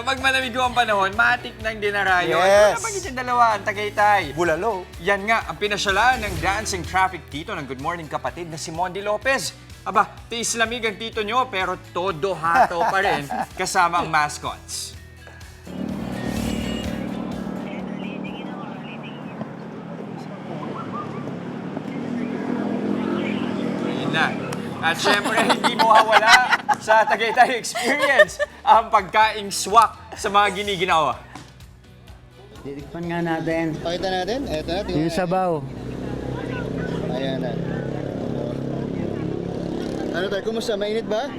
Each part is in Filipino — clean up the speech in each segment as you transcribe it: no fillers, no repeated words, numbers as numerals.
Kapag malamig ang panahon, matik ng dinarayo. Yes. Ano naman yung dalawa, ang Tagaytay? Bulalo. Yan nga, ang pinasyalan ng dancing traffic tito ng Good Morning Kapatid na si Mondi Lopez. Aba, tiis lamig ang tito nyo pero todo hato pa rin kasama ang mascots. Yun na. At syempre, hindi mo mawawala sa Tagaytay Experience ang pagkaing swak sa mga giniginawa. Titikpan nga natin. Pakita natin. Eto na. Yung sabaw. Ayan na. Ano tayo? Kumusta? Mainit ba?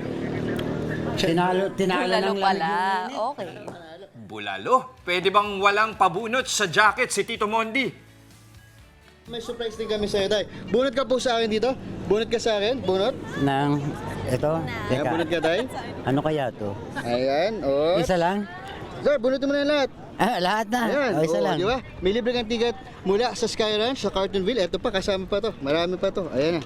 Tinalo Bulalo ng pala. lamig. Okay. Bulalo, pwede bang walang pabunot sa jacket si Tito Mondi? May surprise din kami sa'yo, Tay. Bunot ka po sa akin dito. Bunot ka sa akin. Bunot. Nang, ito, Ayan, bunot teka. ka, Tay. Ano kaya to? Ayan. Oh. Isa lang? Sir, bunutin mo na lahat. Lahat na. Ayan. O, isa lang. Di ba? May libre kang ticket mula sa Sky Ranch, sa Cartonville. Ito pa, kasama pa to. Marami pa to. Ayan na.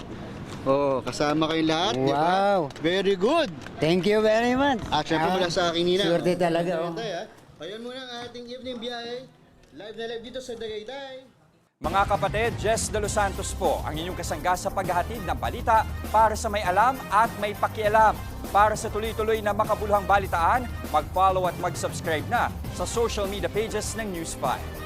Oo, kasama kayong lahat. Di ba? Wow. Very good. Thank you very much. At syempre mula sa akin, Nina. Swerte talaga, Ayan, oh. Tay, ha? Ayan muna ang ating evening biyahe. Live na live dito sa Tagaytay. Mga kapatid, Jess De Los Santos po ang inyong kasangga sa paghahatid ng balita para sa may alam at may pakialam. Para sa tuloy-tuloy na makabuluhang balitaan, mag-follow at mag-subscribe na sa social media pages ng News 5.